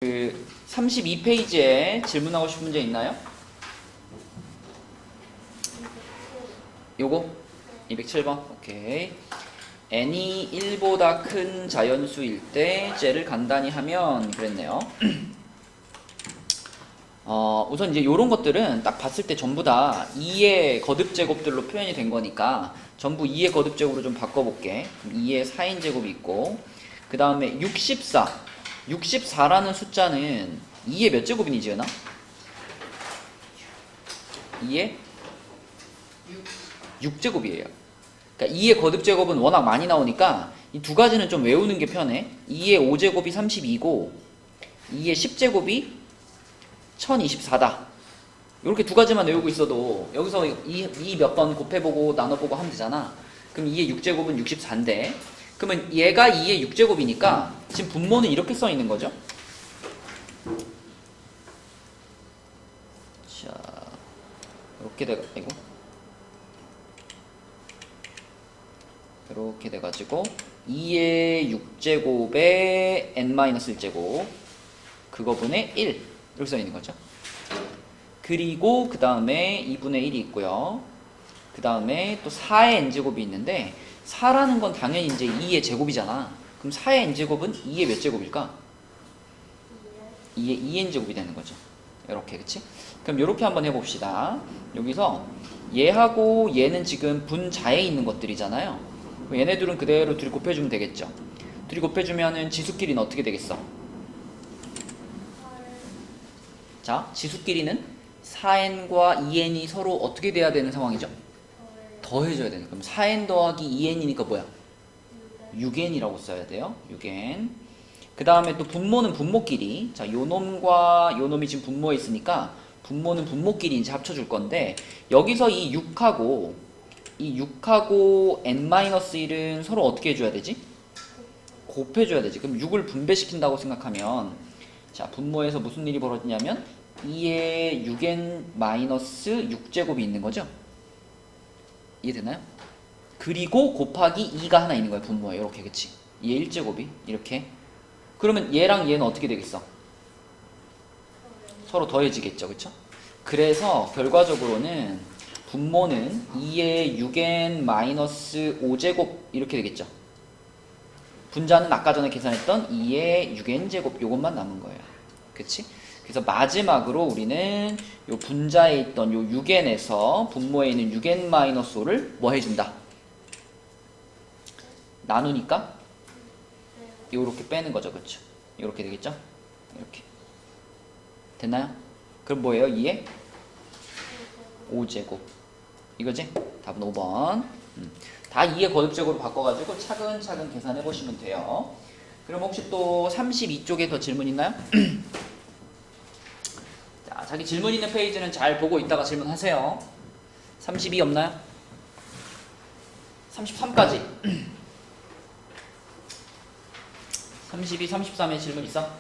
그 32페이지에 질문하고 싶은 문제 있나요? 요거? 207번. 오케이. n이 1보다 큰 자연수일 때 쟤를 간단히 하면 그랬네요. 우선 이제 요런 것들은 딱 봤을 때 전부 다 2의 거듭제곱들로 표현이 된 거니까 전부 2의 거듭제곱으로 좀 바꿔볼게. 2의 4인 제곱이 있고, 그 다음에 64라는 숫자는 2의 몇 제곱이니 지은아? 2의 6제곱이에요. 그러니까 2의 거듭제곱은 워낙 많이 나오니까 이 두 가지는 좀 외우는 게 편해. 2의 5제곱이 32고 2의 10제곱이 1024다. 이렇게 두 가지만 외우고 있어도 여기서 이 몇 번 곱해보고 나눠보고 하면 되잖아. 그럼 2의 6제곱은 64인데, 그러면 얘가 2의 6제곱이니까 지금 분모는 이렇게 써 있는 거죠. 자, 이렇게 돼가지고 2의 6제곱에 n-1제곱 그거분의 1 이렇게 써 있는 거죠. 그리고 그 다음에 2분의 1이 있고요. 그 다음에 또 4의 n제곱이 있는데 4라는 건 당연히 이제 2의 제곱이잖아. 그럼 4의 n제곱은 2의 몇 제곱일까? 2의 2n제곱이 되는 거죠. 이렇게, 그치? 그럼 이렇게 한번 해봅시다. 여기서 얘하고 얘는 지금 분자에 있는 것들이잖아요. 얘네들은 그대로 둘이 곱해주면 되겠죠. 둘이 곱해주면은 지수끼리는 어떻게 되겠어? 자, 지수끼리는 4n과 2n이 서로 어떻게 돼야 되는 상황이죠? 더해줘야 되는. 그럼 4n 더하기 2n이니까 뭐야? 6n이라고 써야 돼요. 6n. 그 다음에 또 분모는 분모끼리. 자, 요놈과 요놈이 지금 분모에 있으니까 분모는 분모끼리 이제 합쳐줄 건데, 여기서 이 6하고 n-1은 서로 어떻게 해줘야 되지? 곱해줘야 되지. 그럼 6을 분배시킨다고 생각하면, 자, 분모에서 무슨 일이 벌어지냐면 2의 6n-6제곱이 있는 거죠? 이해되나요? 그리고 곱하기 2가 하나 있는 거예요. 분모에. 이렇게, 그치? 2의 1제곱이 이렇게. 그러면 얘랑 얘는 어떻게 되겠어? 서로 더해지겠죠, 그쵸? 그래서 결과적으로는 분모는 2의 6n-5제곱 이렇게 되겠죠. 분자는 아까 전에 계산했던 2의 6n제곱 요것만 남은 거예요. 그치? 그래서 마지막으로 우리는 요 분자에 있던 요 6n에서 분모에 있는 6n-5를 뭐 해준다? 나누니까 요렇게 빼는 거죠. 그쵸? 요렇게 되겠죠? 이렇게. 됐나요? 그럼 뭐예요? 2의 5제곱. 이거지? 답은 5번. 다 2의 거듭제곱으로 바꿔가지고 차근차근 계산해 보시면 돼요. 그럼 혹시 또 32쪽에 더 질문 있나요? 자, 자기 질문 있는 페이지는 잘 보고 있다가 질문하세요. 32 없나요? 33까지. 32, 33에 질문 있어?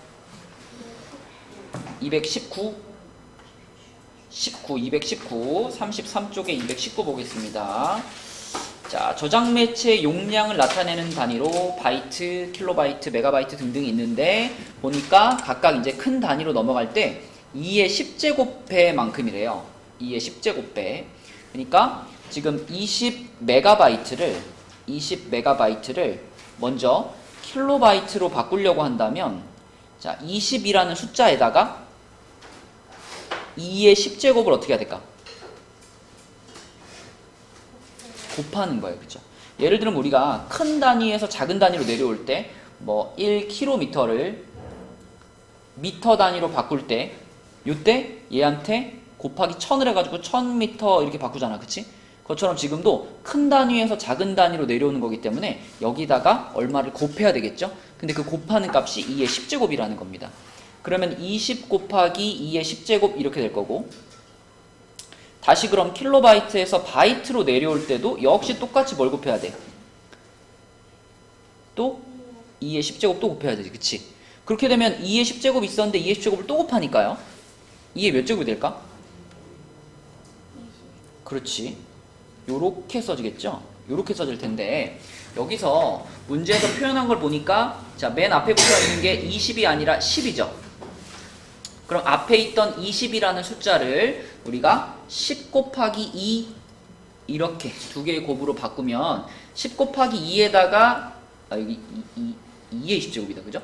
219, 219, 33쪽에 219 보겠습니다. 자, 저장 매체 용량을 나타내는 단위로 바이트, 킬로바이트, 메가바이트 등등이 있는데, 보니까 각각 이제 큰 단위로 넘어갈 때 2의 10제곱배 만큼이래요. 2의 10제곱배. 그러니까 지금 20메가바이트를 먼저 킬로바이트로 바꾸려고 한다면, 자, 20이라는 숫자에다가 2의 10제곱을 어떻게 해야 될까? 곱하는 거예요. 그죠? 예를 들면 우리가 큰 단위에서 작은 단위로 내려올 때, 뭐 1km를 미터 단위로 바꿀 때, 요때 얘한테 곱하기 1000을 해가지고 1000m 이렇게 바꾸잖아. 그치? 그것처럼 지금도 큰 단위에서 작은 단위로 내려오는 거기 때문에 여기다가 얼마를 곱해야 되겠죠? 근데 그 곱하는 값이 2의 10제곱이라는 겁니다. 그러면 20 곱하기 2의 10제곱 이렇게 될 거고, 다시 그럼 킬로바이트에서 바이트로 내려올 때도 역시 똑같이 뭘 곱해야 돼? 또 2의 10제곱 또 곱해야 되지. 그치? 그렇게 되면 2의 10제곱 있었는데 2의 10제곱을 또 곱하니까요. 2의 몇 제곱이 될까? 그렇지. 요렇게 써지겠죠? 요렇게 써질 텐데, 여기서 문제에서 표현한 걸 보니까, 자, 맨 앞에 붙어 있는 게 20이 아니라 10이죠. 그럼 앞에 있던 20이라는 숫자를 우리가 10 곱하기 2 이렇게 두 개의 곱으로 바꾸면 10 곱하기 2에다가 여기 2의 20제곱이다. 그죠?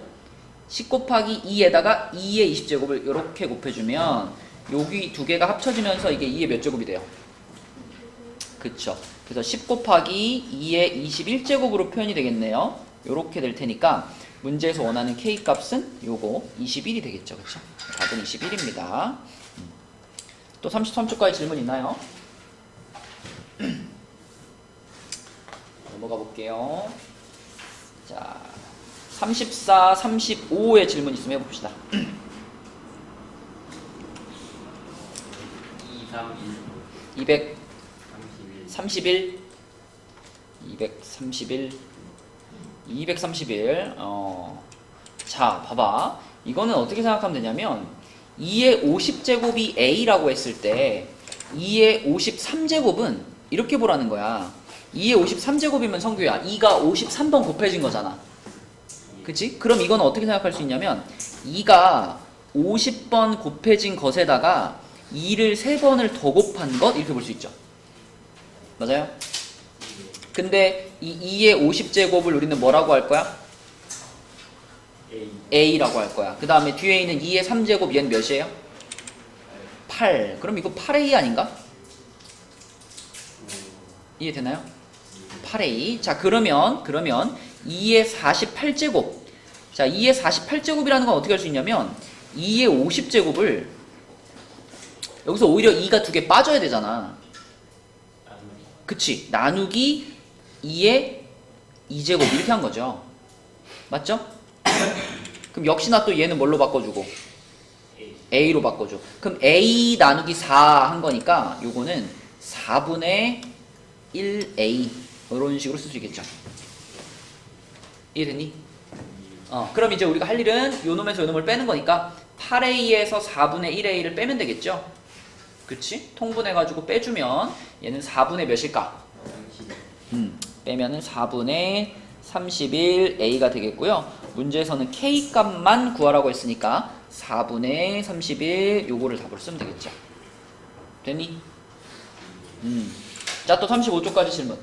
10 곱하기 2에다가 2의 20제곱을 이렇게 곱해주면 여기 두 개가 합쳐지면서 이게 2의 몇 제곱이 돼요? 그쵸. 그래서 10 곱하기 2의 21제곱으로 표현이 되겠네요. 요렇게 될 테니까 문제에서 원하는 K 값은 요거 21이 되겠죠. 그쵸? 답은 21입니다. 또 33초까지 질문 있나요? 넘어가 볼게요. 자, 34, 35의 질문 있으면 해봅시다. 2, 3, 1, 231, 231. 자, 봐봐. 이거는 어떻게 생각하면 되냐면 2의 50제곱이 A라고 했을 때 2의 53제곱은 이렇게 보라는 거야. 2의 53제곱이면 성규야 2가 53번 곱해진 거잖아. 그치? 그럼 이건 어떻게 생각할 수 있냐면 2가 50번 곱해진 것에다가 2를 3번을 더 곱한 것 이렇게 볼 수 있죠. 맞아요? 근데 이 2의 50제곱을 우리는 뭐라고 할 거야? A라고 할 거야. 그 다음에 뒤에 있는 2의 3제곱 얘는 몇이에요? 8. 그럼 이거 8A 아닌가? 이해되나요? 8A. 자, 그러면 2의 48제곱. 자, 2의 48제곱이라는 건 어떻게 할 수 있냐면 2의 50제곱을 여기서 오히려 2가 두 개 빠져야 되잖아. 그치? 나누기 2의 2제곱 이렇게 한 거죠. 맞죠? 그럼 역시나 또 얘는 뭘로 바꿔주고? A로 바꿔줘. 그럼 A 나누기 4 한 거니까 요거는 4분의 1A 이런 식으로 쓸 수 있겠죠. 이해됐니? 그럼 이제 우리가 할 일은 요 놈에서 요 놈을 빼는 거니까 8A에서 4분의 1A를 빼면 되겠죠? 그치? 통분해가지고 빼주면 얘는 4분의 몇일까? 빼면은 4분의 31A가 되겠고요. 문제에서는 K 값만 구하라고 했으니까 4분의 31 요거를 답으로 쓰면 되겠죠. 됐니? 자, 또 35쪽까지 질문.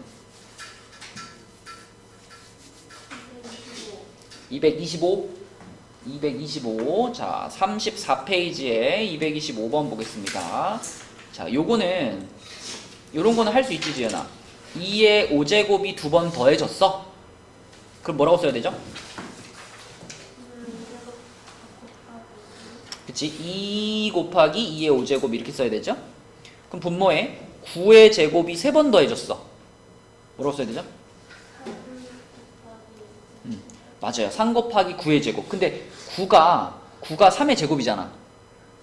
225. 자, 34페이지에 225번 보겠습니다. 자, 요거는 요런 거는 할 수 있지, 지연아. 2의 5제곱이 두 번 더해졌어? 그럼 뭐라고 써야 되죠? 그치? 2 곱하기 2의 5제곱 이렇게 써야 되죠? 그럼 분모에 9의 제곱이 3번 더해졌어. 뭐라고 써야 되죠? 맞아요. 3 곱하기 9의 제곱. 근데 9가 3의 제곱이잖아.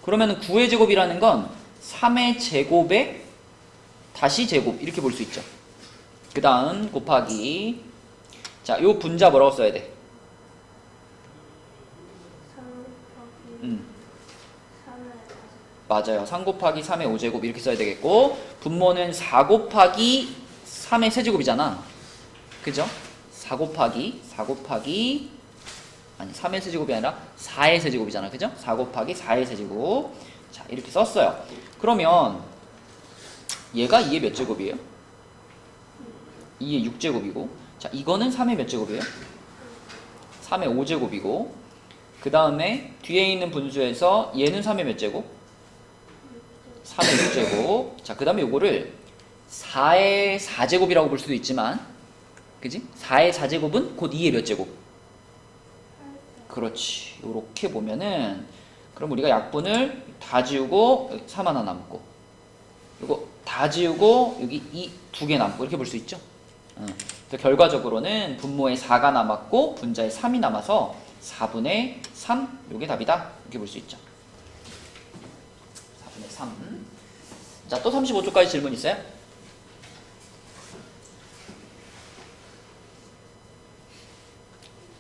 그러면 9의 제곱이라는 건 3의 제곱에 다시 제곱 이렇게 볼 수 있죠. 그 다음 곱하기. 자, 요 분자 뭐라고 써야 돼? 3 맞아요. 3 곱하기 3의 5제곱 이렇게 써야 되겠고, 분모는 4 곱하기 3의 세제곱이잖아. 그죠? 4 곱하기 아니 3의 세제곱이 아니라 4의 세제곱이잖아. 그죠? 4 곱하기 4의 세제곱. 자, 이렇게 썼어요. 그러면 얘가 2의 몇 제곱이에요? 2의 6제곱이고, 자, 이거는 3의 몇 제곱이에요? 3의 5제곱이고, 그 다음에 뒤에 있는 분수에서 얘는 3의 몇 제곱? 3의 6제곱. 자, 그 다음에 요거를 4의 4제곱이라고 볼 수도 있지만, 그지? 4의 4제곱은 곧 2의 몇 제곱? 그렇지. 요렇게 보면은, 그럼 우리가 약분을 다 지우고, 여기 3 하나 남고, 요거 다 지우고, 여기 2 두 개 남고, 이렇게 볼 수 있죠? 그래서 결과적으로는 분모에 4가 남았고, 분자에 3이 남아서 4분의 3, 요게 답이다. 이렇게 볼 수 있죠. 4분의 3. 자, 또 35초까지 질문 있어요?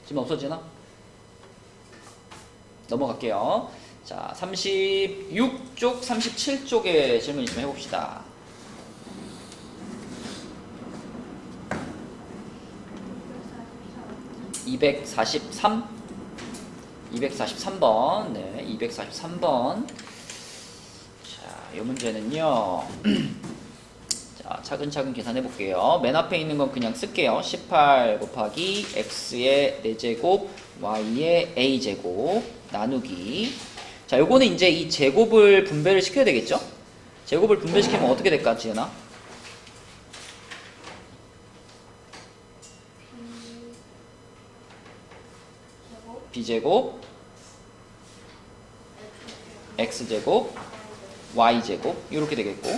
지금 없어지나? 넘어갈게요. 자, 36쪽, 37쪽에 질문 있으면 해봅시다. (243) 243번. 네, 243번. 자, 이 문제는요. 자, 차근차근 계산해 볼게요. 맨 앞에 있는 건 그냥 쓸게요. 18 곱하기 x의 4제곱 y의 a제곱 나누기. 자, 요거는 이제 이 제곱을 분배를 시켜야 되겠죠? 제곱을 분배시키면 어떻게 될까, 지은아? b제곱 x제곱 y제곱 이렇게 되겠고,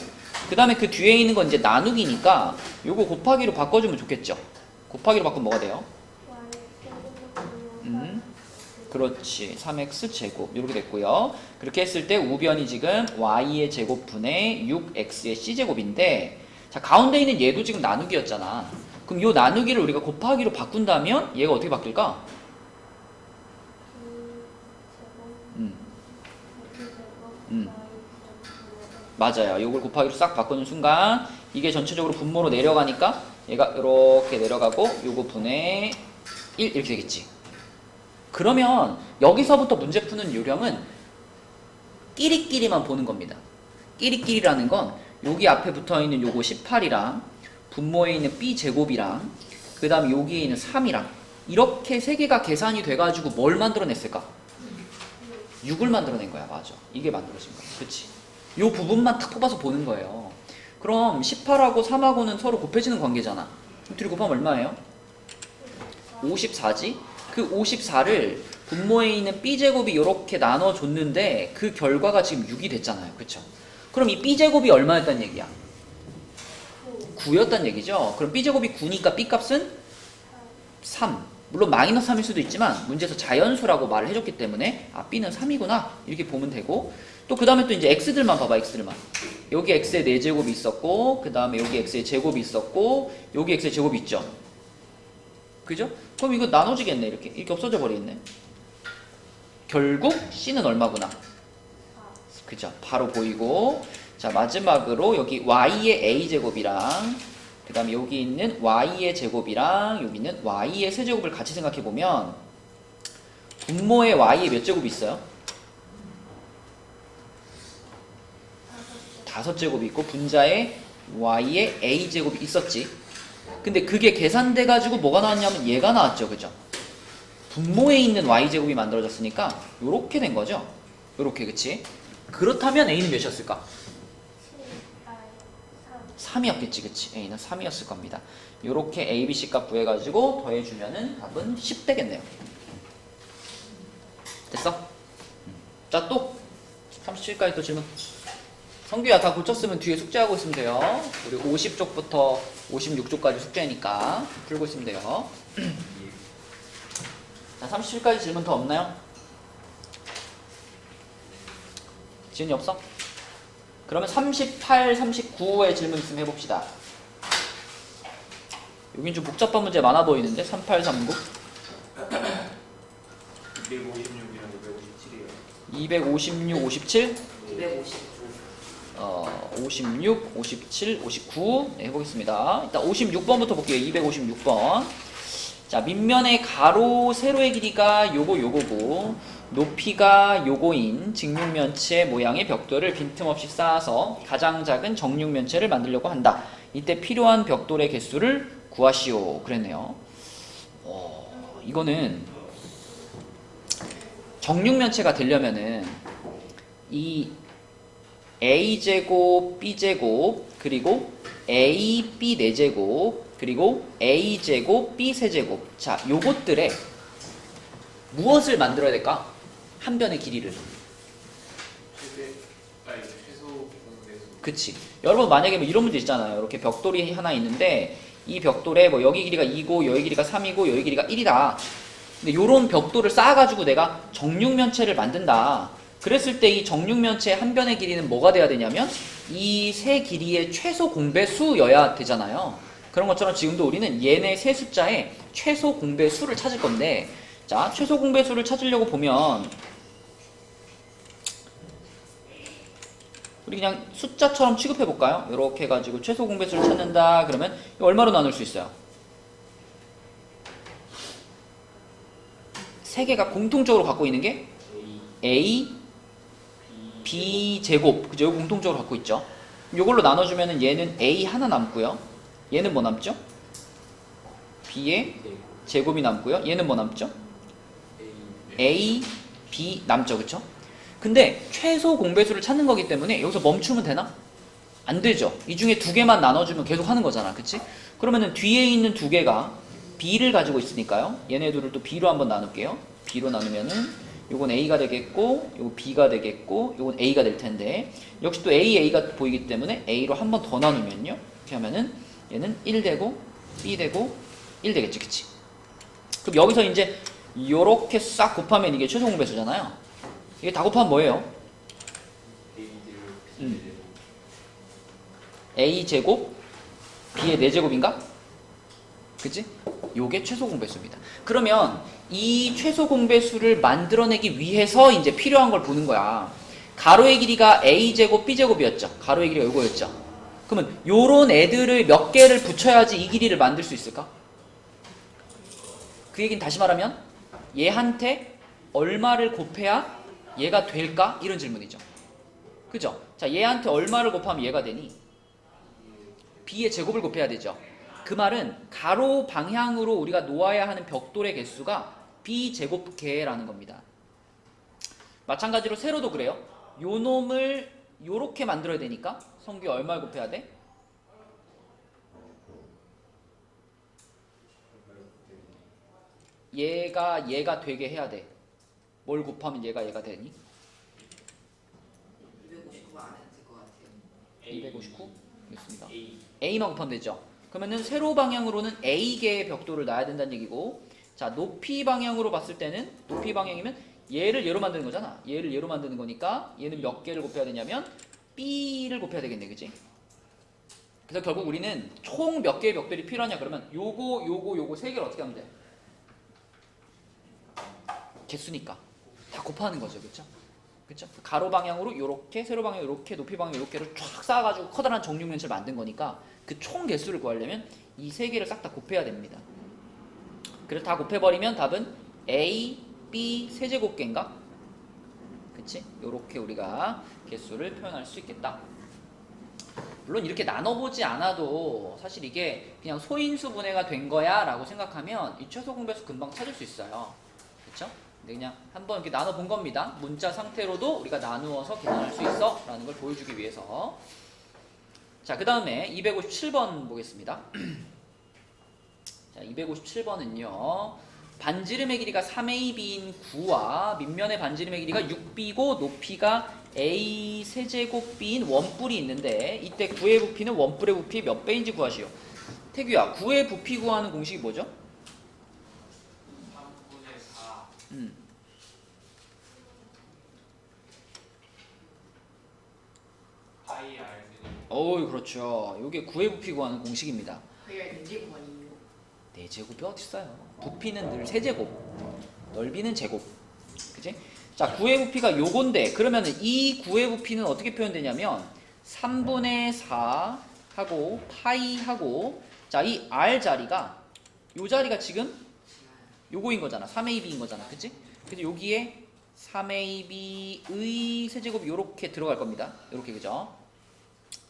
그 다음에 그 뒤에 있는 건 이제 나누기니까 요거 곱하기로 바꿔주면 좋겠죠? 곱하기로 바꾸면 뭐가 돼요? 그렇지. 3x 제곱 이렇게 됐고요. 그렇게 했을 때 우변이 지금 y의 제곱분의 6x의 c제곱인데, 자, 가운데 있는 얘도 지금 나누기였잖아. 그럼 요 나누기를 우리가 곱하기로 바꾼다면 얘가 어떻게 바뀔까? 맞아요. 요걸 곱하기로 싹 바꾸는 순간 이게 전체적으로 분모로 내려가니까 얘가 이렇게 내려가고 요거 분의 1 이렇게 되겠지. 그러면 여기서부터 문제 푸는 요령은 끼리끼리만 보는 겁니다. 끼리끼리라는 건 여기 앞에 붙어있는 요거 18이랑 분모에 있는 b제곱이랑 그 다음에 여기에 있는 3이랑 이렇게 세 개가 계산이 돼가지고 뭘 만들어냈을까? 6을 만들어낸 거야. 맞아. 이게 만들어진 거야. 그치? 요 부분만 탁 뽑아서 보는 거예요. 그럼 18하고 3하고는 서로 곱해지는 관계잖아. 둘이 곱하면 얼마예요? 54지? 그 54를 분모에 있는 b제곱이 이렇게 나눠줬는데 그 결과가 지금 6이 됐잖아요. 그쵸? 그럼 이 b제곱이 얼마였단 얘기야? 9였단 얘기죠? 그럼 b제곱이 9니까 b값은 3. 물론 마이너스 3일 수도 있지만 문제에서 자연수라고 말을 해줬기 때문에 아, b는 3이구나 이렇게 보면 되고, 또 그 다음에 또 이제 x들만 봐봐. x들만 여기 x의 4제곱이 있었고, 그 다음에 여기 x의 제곱이 있었고, 여기 x의 제곱이 있죠. 그죠? 그럼 이거 나눠지겠네. 이렇게 없어져 버리겠네. 결국 c는 얼마구나. 그죠? 바로 보이고, 자, 마지막으로 여기 y의 a제곱이랑 그 다음에 여기 있는 y의 제곱이랑 여기 있는 y의 세제곱을 같이 생각해보면 분모에 y의 몇 제곱이 있어요? 5제곱이 있고 분자에 y의 a제곱이 있었지. 근데 그게 계산돼가지고 뭐가 나왔냐면 얘가 나왔죠. 그죠? 분모에 있는 y제곱이 만들어졌으니까 요렇게 된 거죠. 요렇게. 그치? 그렇다면 a는 몇이었을까? 3이었겠지. 그치? a는 3이었을 겁니다. 요렇게 a, b, c 값 구해가지고 더해주면은 답은 10 되겠네요. 됐어? 자, 또 37까지 또 질문. 성규야, 다 고쳤으면 뒤에 숙제하고 있으면 돼요. 우리 50쪽부터 56쪽까지 숙제니까 풀고 있으면 돼요. 자, 37까지 질문 더 없나요? 지은이 없어? 그러면 38, 39의 질문 있으면 해봅시다. 여긴 좀 복잡한 문제 많아 보이는데? 38, 39? 256이랑 256, 57? 259. 56, 57, 59 네, 해보겠습니다. 일단 56번부터 볼게요. 256번. 자, 밑면의 가로, 세로의 길이가 요거고 높이가 요거인 직육면체 모양의 벽돌을 빈틈없이 쌓아서 가장 작은 정육면체를 만들려고 한다. 이때 필요한 벽돌의 개수를 구하시오. 그랬네요. 이거는 정육면체가 되려면은 이 a제곱, b제곱, 그리고 a, b 4제곱, 그리고 a제곱, b 3제곱. 자, 요것들에 무엇을 만들어야 될까? 한 변의 길이를. 최소 공배수. 그치. 여러분 만약에 뭐 이런 문제 있잖아요. 이렇게 벽돌이 하나 있는데 이 벽돌에 뭐 여기 길이가 2고 여기 길이가 3이고 여기 길이가 1이다. 근데 요런 벽돌을 쌓아가지고 내가 정육면체를 만든다. 그랬을 때 이 정육면체의 한 변의 길이는 뭐가 돼야 되냐면 이 세 길이의 최소 공배수여야 되잖아요. 그런 것처럼 지금도 우리는 얘네 세 숫자의 최소 공배수를 찾을 건데, 자, 최소 공배수를 찾으려고 보면 우리 그냥 숫자처럼 취급해 볼까요? 이렇게 해가지고 최소 공배수를 찾는다 그러면 이거 얼마로 나눌 수 있어요? 세 개가 공통적으로 갖고 있는 게 A, B 제곱, 그죠? 공통적으로 갖고 있죠. 이걸로 나눠주면은 얘는 A 하나 남고요. 얘는 뭐 남죠? B의 제곱이 남고요. 얘는 뭐 남죠? A, B 남죠, 그쵸? 근데 최소 공배수를 찾는 거기 때문에 여기서 멈추면 되나? 안 되죠. 이 중에 두 개만 나눠주면 계속 하는 거잖아, 그치? 그러면은 뒤에 있는 두 개가 B를 가지고 있으니까요. 얘네들을 또 B로 한번 나눌게요. B로 나누면은 요건 A가 되겠고, 요건 B가 되겠고, 요건 A가 될 텐데, 역시 또 A가 보이기 때문에 A로 한 번 더 나누면요. 이렇게 하면은 얘는 1 되고, B 되고, 1 되겠지, 그치? 그럼 여기서 이제 요렇게 싹 곱하면 이게 최소 공배수잖아요. 이게 다 곱하면 뭐예요? A 제곱, B의 4제곱인가? 그치? 요게 최소 공배수입니다. 그러면 이 최소 공배수를 만들어내기 위해서 이제 필요한 걸 보는 거야. 가로의 길이가 A제곱, B제곱이었죠. 가로의 길이가 요거였죠. 그러면 요런 애들을 몇 개를 붙여야지 이 길이를 만들 수 있을까? 그 얘기는 다시 말하면 얘한테 얼마를 곱해야 얘가 될까? 이런 질문이죠. 그죠? 자, 얘한테 얼마를 곱하면 얘가 되니? B의 제곱을 곱해야 되죠. 그 말은 가로 방향으로 우리가 놓아야 하는 벽돌의 개수가 B제곱개라는 겁니다. 마찬가지로 세로도 그래요. 요 놈을 요렇게 만들어야 되니까 성규 얼마를 곱해야 돼? 얘가 되게 해야 돼. 뭘 곱하면 얘가 되니? 259만 안 해도 될 것 같아요. 259? 알겠습니다. A만 곱하면 되죠. 그러면은 세로 방향으로는 A개의 벽돌을 놔야 된다는 얘기고, 자, 높이 방향으로 봤을 때는, 높이 방향이면 얘를 얘로 만드는 거잖아. 얘를 얘로 만드는 거니까 얘는 몇 개를 곱해야 되냐면 B를 곱해야 되겠네, 그치? 그래서 결국 우리는 총 몇 개의 벽돌이 필요하냐 그러면 요거 세 개를 어떻게 하면 돼? 개수니까 다 곱하는 거죠, 그렇죠? 그렇죠? 가로 방향으로 요렇게, 세로 방향으로 요렇게, 높이 방향으로 요렇게를 쫙 쌓아가지고 커다란 정육면체를 만든 거니까 그 총 개수를 구하려면 이 세 개를 싹 다 곱해야 됩니다. 그래서 다 곱해버리면 답은 A, B 세제곱개인가? 그치? 요렇게 우리가 개수를 표현할 수 있겠다. 물론 이렇게 나눠보지 않아도 사실 이게 그냥 소인수 분해가 된 거야 라고 생각하면 이 최소 공배수 금방 찾을 수 있어요. 그쵸? 근데 그냥 한번 이렇게 나눠본 겁니다. 문자 상태로도 우리가 나누어서 계산할 수 있어 라는 걸 보여주기 위해서. 자, 그 다음에 257번 보겠습니다. 자, 257번은요. 반지름의 길이가 3AB인 9와 밑면의 반지름의 길이가 6B고 높이가 A 세제곱 B인 원뿔이 있는데 이때 9의 부피는 원뿔의 부피 몇 배인지 구하시오. 태규야, 9의 부피 구하는 공식이 뭐죠? 3분의 4 파이 R 어우, 그렇죠. 이게 9의 부피 구하는 공식입니다. 파이R 4제곱 아니에요? 4제곱이 어딨어요? 부피는 늘 세제곱, 넓이는 제곱. 그치? 자, 9의 부피가 요건데 그러면은 이 9의 부피는 어떻게 표현되냐면 3분의 4 하고 파이 하고, 자, 이 R 자리가 요 자리가 지금 요거인 거잖아. 3AB인 거잖아. 그치? 그래서 여기에 3AB의 세제곱이 요렇게 들어갈 겁니다. 요렇게, 그죠?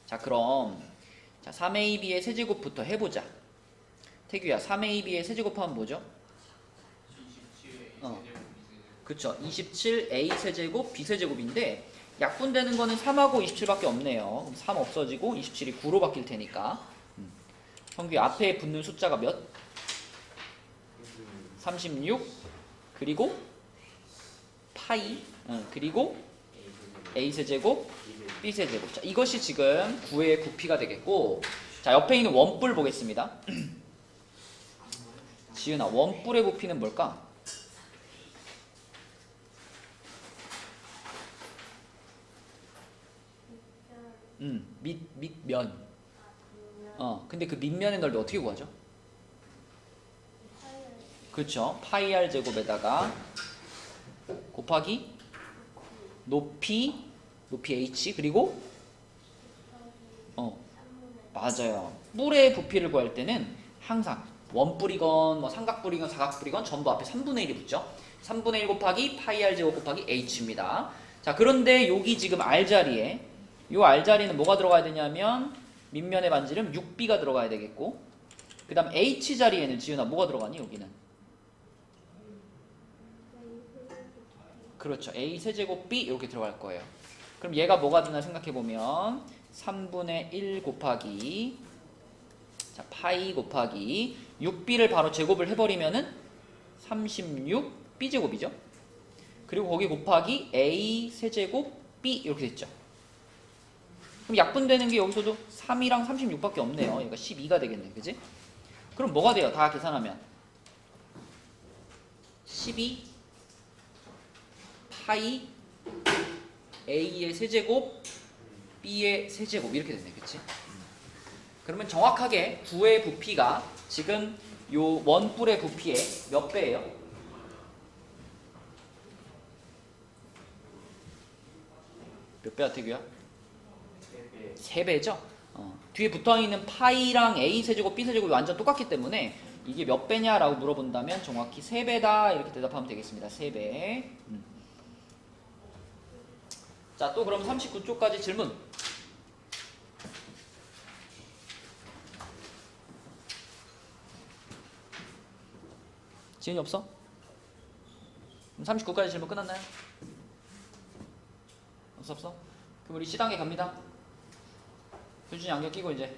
자, 그럼 자, 3AB의 세제곱부터 해보자. 태규야, 3AB의 세제곱하면 뭐죠? 27A 그쵸. 27A 세제곱 B 세제곱인데 약분되는 거는 3하고 27밖에 없네요. 그럼 3 없어지고 27이 9로 바뀔 테니까. 성규 앞에 붙는 숫자가 몇? 36 그리고 파이 그리고 A 세제곱 B 세제곱. 자, 이것이 지금 9의 부피가 되겠고, 자, 옆에 있는 원뿔 보겠습니다. 지은아, 원뿔의 부피는 뭘까? 밑면. 근데 그 밑면의 넓이 어떻게 구하죠? 그렇죠. 파이 r 제곱에다가 곱하기 높이 h 그리고 맞아요. 뿔의 부피를 구할 때는 항상 원뿔이건 뭐 삼각뿔이건 사각뿔이건 전부 앞에 3분의 1이 붙죠. 3분의 1 곱하기 파이 r 제곱 곱하기 h입니다. 자, 그런데 여기 지금 r 자리에 요 r 자리는 뭐가 들어가야 되냐면 밑면의 반지름 6b가 들어가야 되겠고, 그 다음 h 자리에는 지은아 뭐가 들어가니 여기는? 그렇죠. a 세제곱 b 이렇게 들어갈 거예요. 그럼 얘가 뭐가 되나 생각해보면 3분의 1 곱하기 자 파이 곱하기 6b를 바로 제곱을 해버리면은 36b제곱이죠. 그리고 거기 곱하기 a 세제곱 b 이렇게 됐죠. 그럼 약분되는 게 여기서도 3이랑 36밖에 없네요. 얘가 12가 되겠네. 그지? 그럼 뭐가 돼요? 다 계산하면 12 파이 a의 세제곱 b의 세제곱 이렇게 됐네. 그치? 그러면 정확하게 구의 부피가 지금 요 원뿔의 부피의 몇 배예요? 몇 배야 태규야? 3배죠? 뒤에 붙어있는 파이랑 a 세제곱 b 세제곱이 완전 똑같기 때문에 이게 몇 배냐라고 물어본다면 정확히 3배다 이렇게 대답하면 되겠습니다. 3배. 자, 또 그럼 39쪽까지 질문. 지은이 없어? 그럼 39까지 질문 끝났나요? 없어? 그럼 우리 C단계 갑니다. 효준이 안경 끼고 이제